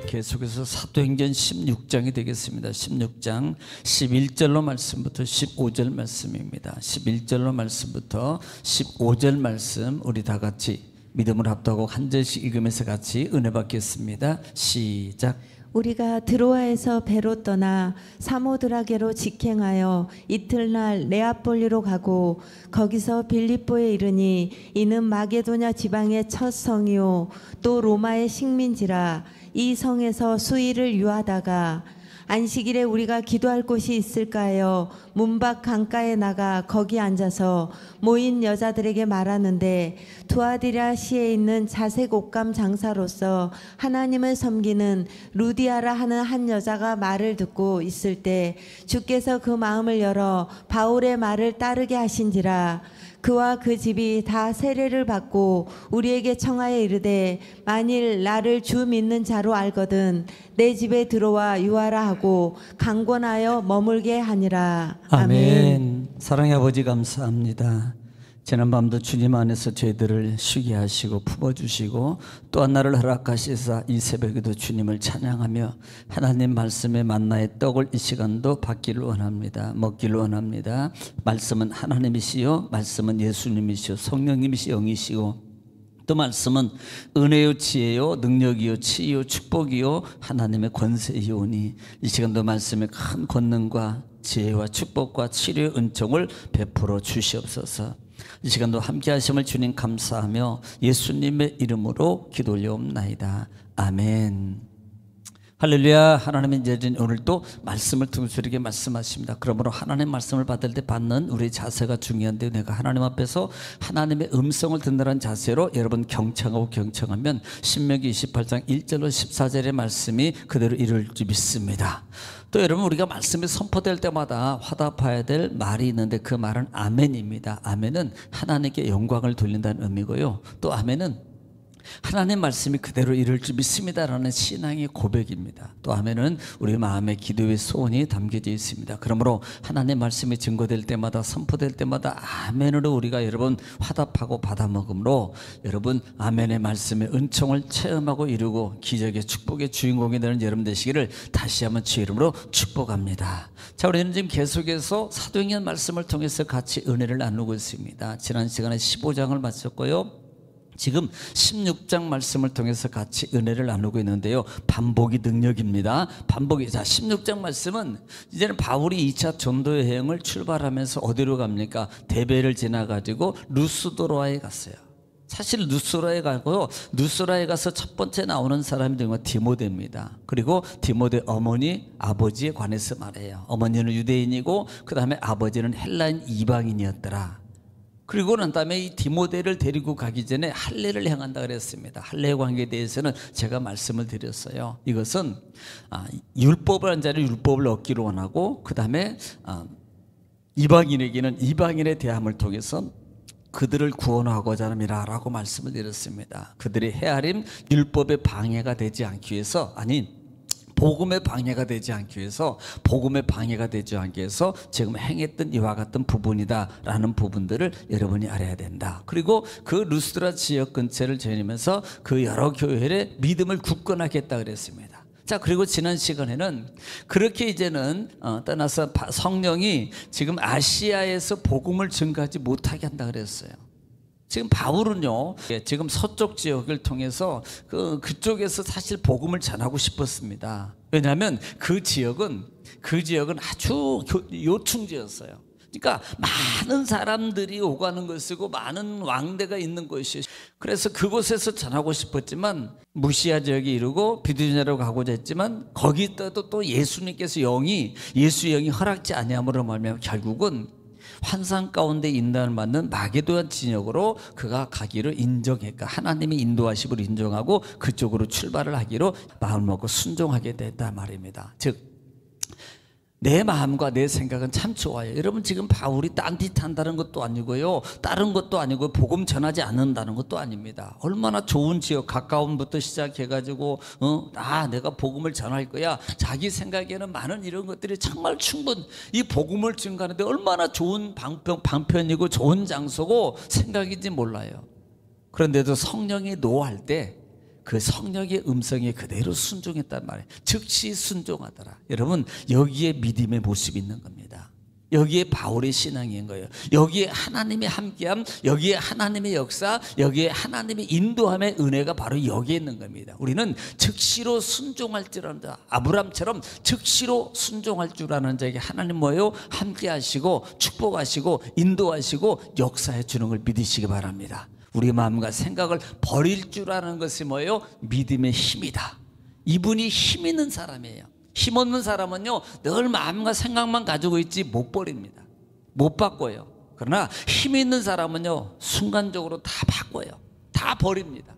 계속해서 사도행전 16장이 되겠습니다. 16장 11절로 말씀부터 15절 말씀입니다. 11절로 말씀부터 15절 말씀 우리 다 같이 믿음을 합독하고 한 절씩 읽으면서 같이 은혜 받겠습니다. 시작. 우리가 드로아에서 배로 떠나 사모드라게로 직행하여 이틀날 네아폴리로 가고 거기서 빌립보에 이르니 이는 마게도냐 지방의 첫 성이요 또 로마의 식민지라. 이 성에서 수일을 유하다가 안식일에 우리가 기도할 곳이 있을까 하여 문밖 강가에 나가 거기 앉아서 모인 여자들에게 말하는데, 투아디라시에 있는 자색 옷감 장사로서 하나님을 섬기는 루디아라 하는 한 여자가 말을 듣고 있을 때 주께서 그 마음을 열어 바울의 말을 따르게 하신지라. 그와 그 집이 다 세례를 받고 우리에게 청하여 이르되, 만일 나를 주 믿는 자로 알거든 내 집에 들어와 유하라 하고 강권하여 머물게 하니라. 아멘. 사랑의 아버지 감사합니다. 지난밤도 주님 안에서 저희들을 쉬게 하시고 품어주시고 또한 날을 허락하시사 이 새벽에도 주님을 찬양하며 하나님 말씀의 만나의 떡을 이 시간도 받기를 원합니다. 먹기를 원합니다. 말씀은 하나님이시요 말씀은 예수님이시요 성령님이시요 영이시고 또 말씀은 은혜요 지혜요 능력이요 치유요 축복이요 하나님의 권세이오니 이 시간도 말씀의 큰 권능과 지혜와 축복과 치료의 은총을 베풀어 주시옵소서. 이 시간도 함께 하심을 주님 감사하며 예수님의 이름으로 기도 올려옵나이다. 아멘. 할렐루야. 하나님의 이제 오늘 또 말씀을 통해서 우리에게 말씀하십니다. 그러므로 하나님의 말씀을 받을 때 받는 우리의 자세가 중요한데, 내가 하나님 앞에서 하나님의 음성을 듣는다는 자세로 여러분 경청하면 신명기 28장 1절로 14절의 말씀이 그대로 이룰 줄 믿습니다. 또 여러분, 우리가 말씀이 선포될 때마다 화답해야 될 말이 있는데 그 말은 아멘입니다. 아멘은 하나님께 영광을 돌린다는 의미고요. 또 아멘은 하나님의 말씀이 그대로 이룰 줄 믿습니다라는 신앙의 고백입니다. 또 아멘은 우리 마음의 기도의 소원이 담겨져 있습니다. 그러므로 하나님의 말씀이 증거될 때마다 선포될 때마다 아멘으로 우리가 여러분 화답하고 받아먹음으로 여러분 아멘의 말씀의 은총을 체험하고 이루고 기적의 축복의 주인공이 되는 여러분 되시기를 다시 한번 주의 이름으로 축복합니다. 자, 우리는 지금 계속해서 사도행전 말씀을 통해서 같이 은혜를 나누고 있습니다. 지난 시간에 15장을 마쳤고요. 지금 16장 말씀을 통해서 같이 은혜를 나누고 있는데요. 반복이 능력입니다. 반복이. 자, 16장 말씀은 이제는 바울이 2차 전도 여행을 출발하면서 어디로 갑니까? 데베를 지나가지고 루스드라에 갔어요. 사실 루스드라에 가고요. 루스드라에 가서 첫 번째 나오는 사람이 누구냐? 디모데입니다. 그리고 디모데 어머니, 아버지에 관해서 말해요. 어머니는 유대인이고 그 다음에 아버지는 헬라인 이방인이었더라. 그리고 난 다음에 이 디모데를 데리고 가기 전에 할례를 행한다 그랬습니다. 할례의 관계에 대해서는 제가 말씀을 드렸어요. 이것은 율법을 한 자는 율법을 얻기를 원하고 그 다음에 이방인에게는 이방인의 대함을 통해서 그들을 구원하고자 함이라 라고 말씀을 드렸습니다. 그들의 헤아림 율법의 방해가 되지 않기 위해서, 아니 복음의 방해가 되지 않기 위해서, 복음의 방해가 되지 않기 위해서 지금 행했던 이와 같은 부분이다라는 부분들을 여러분이 알아야 된다. 그리고 그 루스드라 지역 근처를 지내면서 그 여러 교회의 믿음을 굳건하게 했다 그랬습니다. 자, 그리고 지난 시간에는 그렇게 이제는 떠나서 성령이 지금 아시아에서 복음을 증거하지 못하게 한다 그랬어요. 지금 바울은요, 지금 서쪽 지역을 통해서 그쪽에서 사실 복음을 전하고 싶었습니다. 왜냐하면 그 지역은 아주 요충지였어요. 그러니까 많은 사람들이 오가는 것이고 많은 왕대가 있는 것이에요. 그래서 그곳에서 전하고 싶었지만 무시아 지역에 이르고 비두니아로 가고자 했지만 거기다도 또 예수님께서 예수의 영이 허락지 아니함으로 말미암아 결국은 환상 가운데 인도를 받는 마게도냐 지역으로 그가 가기를 인정했고 하나님의 인도하심을 인정하고 그쪽으로 출발을 하기로 마음먹고 순종하게 됐다 말입니다. 즉 내 마음과 내 생각은 참 좋아요. 여러분, 지금 바울이 딴짓한다는 것도 아니고요, 다른 것도 아니고 복음 전하지 않는다는 것도 아닙니다. 얼마나 좋은 지역, 가까움부터 시작해가지고 내가 복음을 전할 거야, 자기 생각에는 많은 이런 것들이 정말 이 복음을 증거하는데 얼마나 좋은 방편이고 좋은 장소고 생각인지 몰라요. 그런데도 성령이 노할 때 그 성령의 음성에 그대로 순종했단 말이에요. 즉시 순종하더라. 여러분, 여기에 믿음의 모습이 있는 겁니다. 여기에 바울의 신앙인 거예요. 여기에 하나님의 함께함, 여기에 하나님의 역사, 여기에 하나님의 인도함의 은혜가 바로 여기에 있는 겁니다. 우리는 즉시로 순종할 줄 안다. 아브람처럼 즉시로 순종할 줄 아는 자에게 하나님 뭐예요? 함께 하시고 축복하시고 인도하시고 역사해 주는 걸 믿으시기 바랍니다. 우리 마음과 생각을 버릴 줄 아는 것이 뭐예요? 믿음의 힘이다. 이분이 힘 있는 사람이에요. 힘없는 사람은요, 늘 마음과 생각만 가지고 있지 못 버립니다. 못 바꿔요. 그러나 힘 있는 사람은요, 순간적으로 다 바꿔요. 다 버립니다.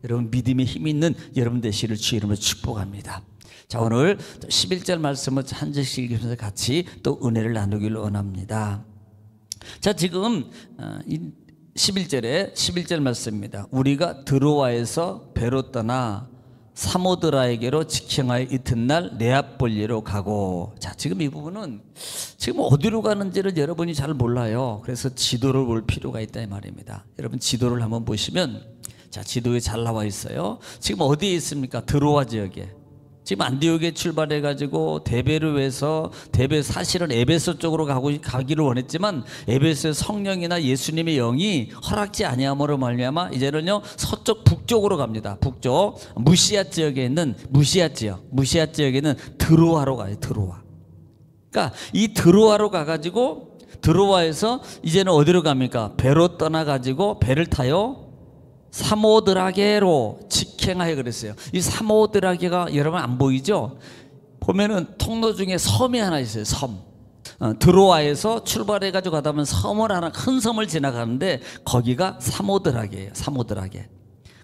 여러분, 믿음의 힘 있는 여러분 되시기를 주의 이름으로 축복합니다. 자, 오늘 11절 말씀을 한 절씩 읽으면서 같이 또 은혜를 나누기를 원합니다. 자, 지금 11절 말씀입니다. 우리가 드로아에서 배로 떠나 사모드라에게로 직행하여 이튿날 네아폴리로 가고. 자, 지금 이 부분은 지금 어디로 가는지를 여러분이 잘 몰라요. 그래서 지도를 볼 필요가 있다 이 말입니다. 여러분, 지도를 한번 보시면, 자, 지도에 잘 나와 있어요. 지금 어디에 있습니까? 드로아 지역에. 지금 안디옥에 출발해 가지고 데베르에서 사실은 에베소 쪽으로 가기를 원했지만 에베소의 성령이나 예수님의 영이 허락지 아니함으로 말미암아 이제는요 서쪽 북쪽으로 갑니다. 북쪽 무시아 지역에 있는 무시아 지역에 있는 드로아로 가요. 드로아. 그러니까 이 드로아로 가가지고 드로아에서 이제는 어디로 갑니까? 배로 떠나 가지고 배를 타요. 사모드라게로 직행하여 그랬어요. 이 사모드라게가 여러분 안 보이죠? 보면은 통로 중에 섬이 하나 있어요. 섬. 드로아에서 출발해 가지고 가다 보면 섬을 하나, 큰 섬을 지나가는데 거기가 사모드라게예요. 사모드라게.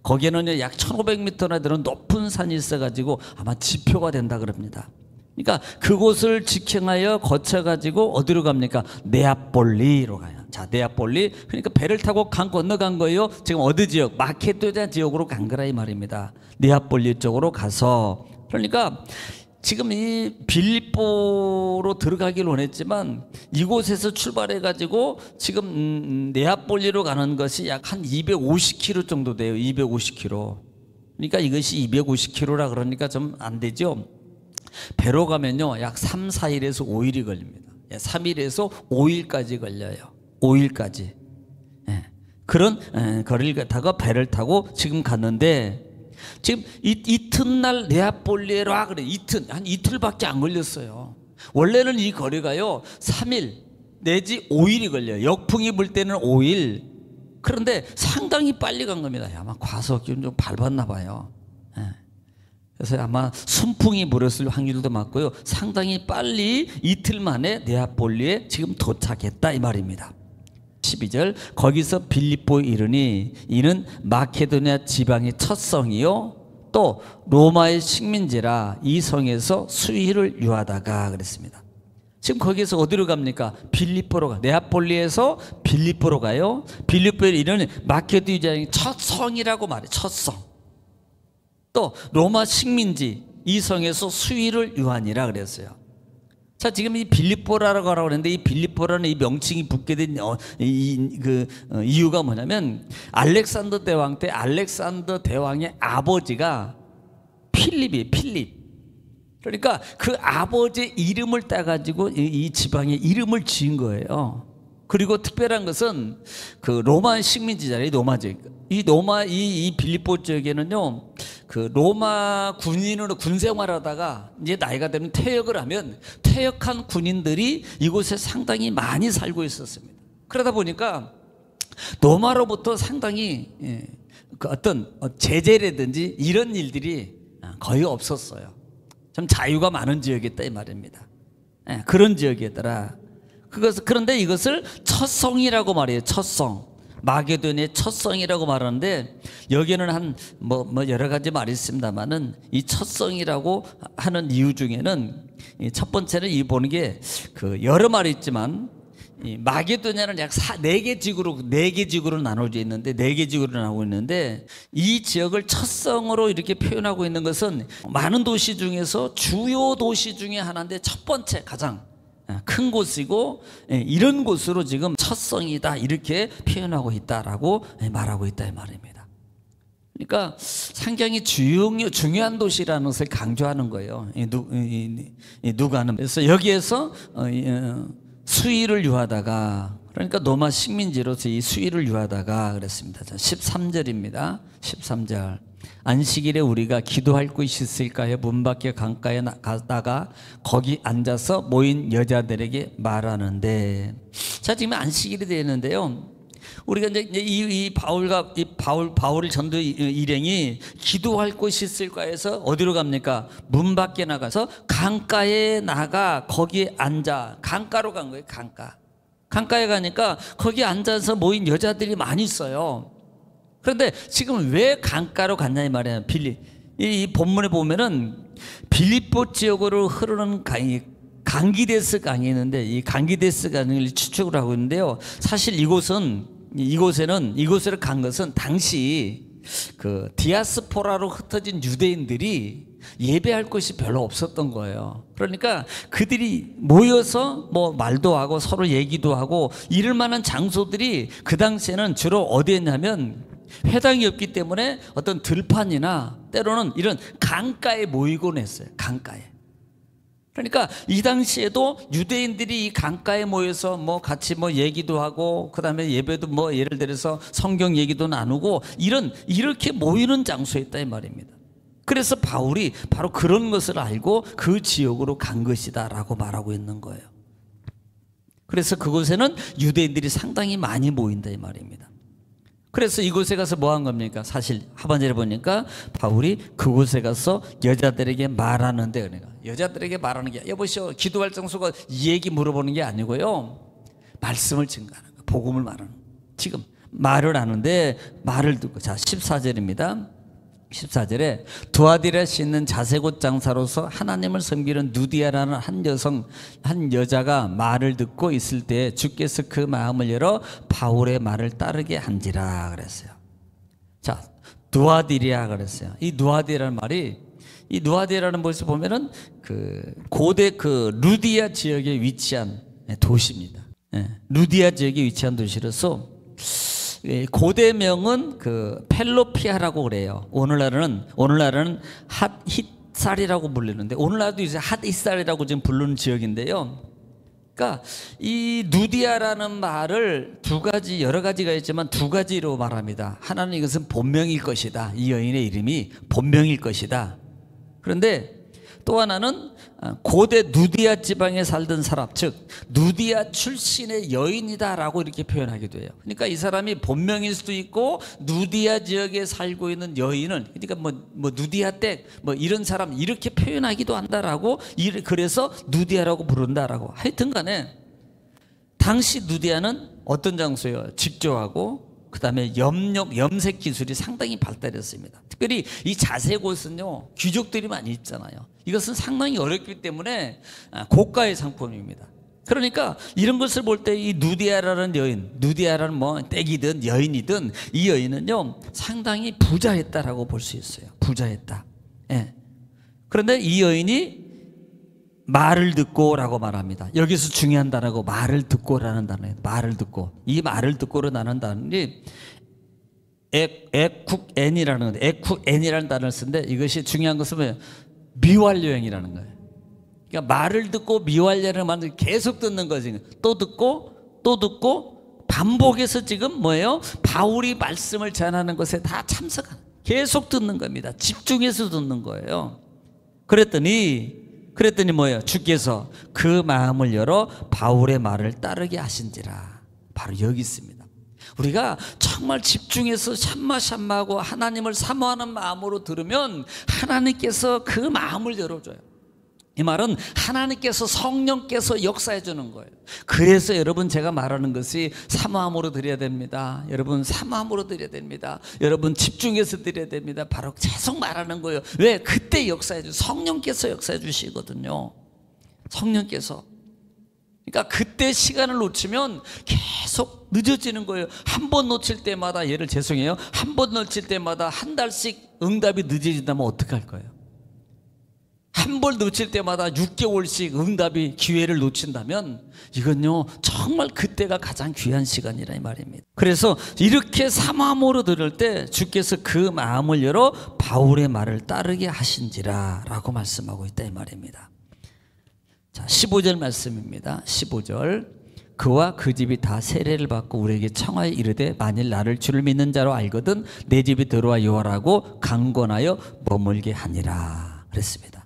거기에는 약 1500m나 되는 높은 산이 있어 가지고 아마 지표가 된다 그럽니다. 그러니까 그곳을 직행하여 거쳐 가지고 어디로 갑니까? 네아폴리로 가요. 자, 네아폴리. 그러니까 배를 타고 강 건너간 거예요. 지금 어디 지역? 마케도냐 지역으로 간 거라 이 말입니다. 네아폴리 쪽으로 가서. 그러니까 지금 이 빌립보로 들어가길 원했지만 이곳에서 출발해 가지고 지금 네아폴리로 가는 것이 약 한 250km 정도 돼요. 250km. 그러니까 이것이 250km라 그러니까 좀 안 되죠. 배로 가면요 약 3, 4일에서 5일이 걸립니다. 3일에서 5일까지 걸려요. 5일까지. 그런 거리를 갔다가 배를 타고 지금 갔는데 지금 이튿날 네아폴리로 그래. 한 이틀밖에 안 걸렸어요. 원래는 이 거리가요 3일 내지 5일이 걸려요. 역풍이 불 때는 5일. 그런데 상당히 빨리 간 겁니다. 아마 과속기운 좀 밟았나 봐요. 그래서 아마 순풍이 불었을 확률도 많고요. 상당히 빨리 이틀 만에 네아폴리에 지금 도착했다 이 말입니다. 12절 거기서 빌립보에 이르니 이는 마케도냐 지방의 첫 성이요 또 로마의 식민지라 이 성에서 수의를 유하다가 그랬습니다. 지금 거기에서 어디로 갑니까? 빌립보로 가. 네아폴리에서 빌립보로 가요. 빌립보에 이르는 마케도냐 지방의 첫 성이라고 말해. 첫 성. 또 로마 식민지 이 성에서 수의를 유하니라 그랬어요. 자, 지금 이 빌립보라고 하라고 그랬는데 이 빌립보라는 이 명칭이 붙게 된 이유가 뭐냐면 알렉산더 대왕 때 알렉산더 대왕의 아버지가 필립. 그러니까 그 아버지의 이름을 따가지고 이 지방의 이름을 지은 거예요. 그리고 특별한 것은 그 로마 식민지잖아요. 로마 지역. 이 빌립보 지역에는요, 그 로마 군인으로 군 생활하다가 이제 나이가 되면 퇴역을 하면 퇴역한 군인들이 이곳에 상당히 많이 살고 있었습니다. 그러다 보니까 로마로부터 상당히 그 어떤 제재라든지 이런 일들이 거의 없었어요. 좀 자유가 많은 지역이었다 이 말입니다. 그런 지역이었더라. 그런데 이것을 첫 성이라고 말해요. 첫 성. 마게도니아의 첫 성이라고 말하는데 여기에는 한 여러 가지 말이 있습니다만은 이 첫 성이라고 하는 이유 중에는 첫 번째는 이 보는 게 그 여러 말이 있지만 이 마게도니아는 약 4개 지구로 나눠져 있는데 4개 지구로 나오고 있는데 이 지역을 첫 성으로 이렇게 표현하고 있는 것은 많은 도시 중에서 주요 도시 중에 하나인데 첫 번째 가장 큰 곳이고 이런 곳으로 지금 첫 성이다 이렇게 표현하고 있다라고 말하고 있다 이 말입니다. 그러니까 상당히 중요한 도시라는 것을 강조하는 거예요. 누가는. 그래서 여기에서 수위를 유하다가, 그러니까 로마 식민지로서 이 수위를 유하다가 그랬습니다. 자, 13절입니다. 13절. 안식일에 우리가 기도할 곳이 있을까요? 문 밖에 강가에 가다가 거기 앉아서 모인 여자들에게 말하는데, 자, 지금 안식일이 되는데요. 우리가 이제 이 바울 전도 일행이 기도할 곳이 있을까 해서 어디로 갑니까? 문 밖에 나가서 강가에 나가 거기에 앉아. 강가로 간 거예요. 강가에 가니까 거기 앉아서 모인 여자들이 많이 있어요. 그런데 지금 왜 강가로 갔냐 이 말이에요. 이 본문에 보면은 빌립보 지역으로 흐르는 강기데스 강이 있는데, 이 강기데스 강을 추측을 하고 있는데요. 사실 이곳으로 간 것은 당시 그 디아스포라로 흩어진 유대인들이 예배할 곳이 별로 없었던 거예요. 그러니까 그들이 모여서 뭐 말도 하고 서로 얘기도 하고 이럴 만한 장소들이 그 당시에는 주로 어디였냐면, 회당이 없기 때문에 어떤 들판이나 때로는 이런 강가에 모이곤 했어요. 강가에. 그러니까 이 당시에도 유대인들이 이 강가에 모여서 뭐 같이 뭐 얘기도 하고, 그 다음에 예배도 뭐 예를 들어서 성경 얘기도 나누고 이렇게 모이는 장소였다 이 말입니다. 그래서 바울이 바로 그런 것을 알고 그 지역으로 간 것이다 라고 말하고 있는 거예요. 그래서 그곳에는 유대인들이 상당히 많이 모인다 이 말입니다. 그래서 이곳에 가서 뭐 한 겁니까? 사실 하반절에 보니까 바울이 그곳에 가서 여자들에게 말하는데, 그러니까 여자들에게 말하는 게, 여보시오, 기도할 장소가 이 얘기 물어보는 게 아니고요, 말씀을 증거하는 거예요. 복음을 말하는 거예요. 지금 말을 하는데 말을 듣고, 자 14절입니다. 14절에 두아디라 씻는 자색옷 장사로서 하나님을 섬기는 누디아라는 한 여자가 말을 듣고 있을 때 주께서 그 마음을 열어 바울의 말을 따르게 한지라 그랬어요. 자, 두아디라 그랬어요. 이 누아디라는 말이, 이 누아디라는 곳을 보면은 그 고대 그 루디아 지역에 위치한 도시입니다. 루디아 지역에 위치한 도시로서 고대명은 그 펠로피아라고 그래요. 오늘날은 핫히살이라고 불리는데, 오늘날도 이제 핫히살이라고 지금 부르는 지역인데요. 그러니까 이 누디아라는 말을 여러 가지가 있지만 두 가지로 말합니다. 하나는 이것은 본명일 것이다. 이 여인의 이름이 본명일 것이다. 그런데 또 하나는 고대 누디아 지방에 살던 사람, 즉 누디아 출신의 여인이다라고 이렇게 표현하기도 해요. 그러니까 이 사람이 본명일 수도 있고 누디아 지역에 살고 있는 여인은, 그러니까 뭐 누디아 댁 뭐 이런 사람 이렇게 표현하기도 한다라고, 그래서 누디아라고 부른다라고. 하여튼간에 당시 누디아는 어떤 장소예요? 직조하고 그 다음에 염색 기술이 상당히 발달했습니다. 특별히 이 자색옷은요, 귀족들이 많이 입잖아요. 이것은 상당히 어렵기 때문에 고가의 상품입니다. 그러니까 이런 것을 볼 때 이 누디아라는 여인, 누디아라는 뭐 떼기든 여인이든, 이 여인은요 상당히 부자했다라고 볼 수 있어요. 부자했다. 예. 그런데 이 여인이 말을 듣고라고 말합니다. 여기서 중요한 단어고 말을 듣고라는 단어예요. 말을 듣고. 이 말을 듣고라는 단어는 에쿠엔이라는 건데, 에쿠엔이라는 단어를 쓰는데, 이것이 중요한 것은 뭐예요? 미완료형이라는 거예요. 그러니까 말을 듣고 미완료를 만들, 계속 듣는 거지. 또 듣고 반복해서 지금 뭐예요? 바울이 말씀을 전하는 것에 다 참석하는, 계속 듣는 겁니다. 집중해서 듣는 거예요. 그랬더니 뭐예요? 주께서 그 마음을 열어 바울의 말을 따르게 하신지라. 바로 여기 있습니다. 우리가 정말 집중해서 샴마하고 하나님을 사모하는 마음으로 들으면 하나님께서 그 마음을 열어줘요. 이 말은 하나님께서, 성령께서 역사해 주는 거예요. 그래서 여러분, 제가 말하는 것이 사모함으로 드려야 됩니다. 여러분, 사모함으로 드려야 됩니다. 여러분, 집중해서 드려야 됩니다. 바로 계속 말하는 거예요. 왜? 그때 역사해 주세요. 성령께서 역사해 주시거든요. 성령께서. 그러니까 그때 시간을 놓치면 계속 늦어지는 거예요. 한 번 놓칠 때마다, 한 번 놓칠 때마다 한 달씩 응답이 늦어진다면 어떡할 거예요? 한 번 놓칠 때마다 6개월씩 응답이 기회를 놓친다면 이건요 정말 그때가 가장 귀한 시간이라 이 말입니다. 그래서 이렇게 사모함으로 들을 때 주께서 그 마음을 열어 바울의 말을 따르게 하신지라 라고 말씀하고 있다 이 말입니다. 자, 15절 말씀입니다. 15절. 그와 그 집이 다 세례를 받고 우리에게 청하여 이르되 만일 나를 주를 믿는 자로 알거든 내 집에 들어와 요하라고 강권하여 머물게 하니라 그랬습니다.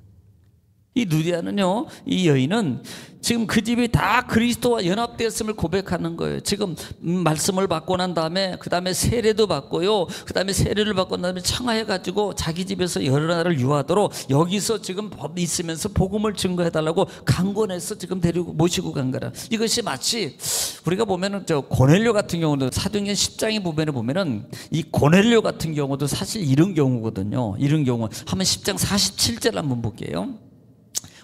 이 누디아는요, 이 여인은 지금 그 집이 다 그리스도와 연합되었음을 고백하는 거예요. 지금 말씀을 받고 난 다음에 그 다음에 세례도 받고요, 그 다음에 세례를 받고 난 다음에 청하해가지고 자기 집에서 여러 나라를 유하도록 여기서 지금 법 있으면서 복음을 증거해달라고 강권해서 지금 데리고 모시고 간 거라. 이것이 마치 우리가 보면은 저 고넬료 같은 경우도 사도행전 10장의 부분에 보면은 이 고넬료 같은 경우도 사실 이런 경우거든요. 이런 경우 한번 10장 47절 한번 볼게요.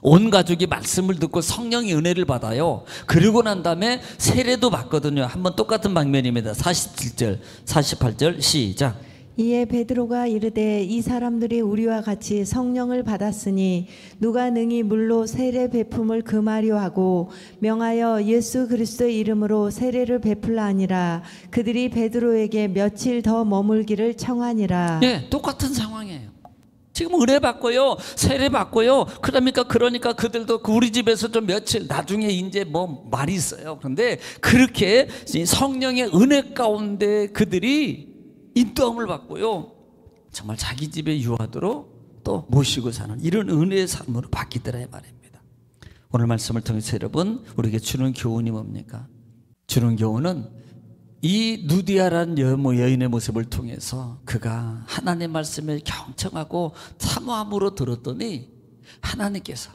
온 가족이 말씀을 듣고 성령의 은혜를 받아요. 그러고 난 다음에 세례도 받거든요. 한번 똑같은 방면입니다. 47절 48절 시작. 이에 베드로가 이르되 이 사람들이 우리와 같이 성령을 받았으니 누가 능히 물로 세례 베품을 금하려 하고 명하여 예수 그리스도의 이름으로 세례를 베풀라 하니라. 그들이 베드로에게 며칠 더 머물기를 청하니라. 예, 똑같은 상황이에요. 지금 은혜 받고요, 세례 받고요. 그러니까 그들도 우리 집에서 좀 며칠 나중에 이제 뭐 말이 있어요. 그런데 그렇게 성령의 은혜 가운데 그들이 인도함을 받고요, 정말 자기 집에 유하도록 또 모시고 사는 이런 은혜의 삶으로 바뀌더라 이 말입니다. 오늘 말씀을 통해서 여러분 우리에게 주는 교훈이 뭡니까? 주는 교훈은 이 누디아라는 여인의 모습을 통해서 그가 하나님의 말씀에 경청하고 사모함으로 들었더니 하나님께서,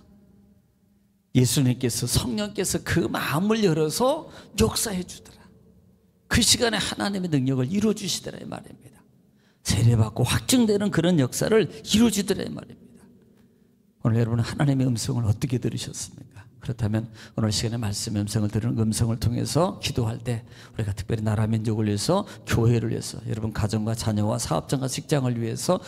예수님께서, 성령께서 그 마음을 열어서 역사해 주더라. 그 시간에 하나님의 능력을 이루어 주시더라 이 말입니다. 세례받고 확증되는 그런 역사를 이루어 주더라 이 말입니다. 오늘 여러분은 하나님의 음성을 어떻게 들으셨습니까? 그렇다면 오늘 시간에 말씀의 음성을 들은 음성을 통해서 기도할 때 우리가 특별히 나라 민족을 위해서, 교회를 위해서, 여러분 가정과 자녀와 사업장과 직장을 위해서,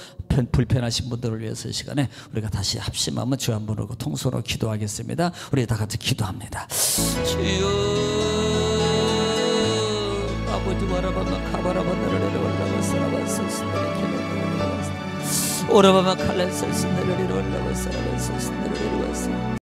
불편하신 분들을 위해서 이 시간에 우리가 다시 합심하면 주 한 분 오고 통솔하고 기도하겠습니다. 우리 다 같이 기도합니다. 주여 아버지 바라바마 카바라바나를 올라가사라바사스나를 기도하옵소서. 오라바마 칼렌사스나를 올라가사라바사스나를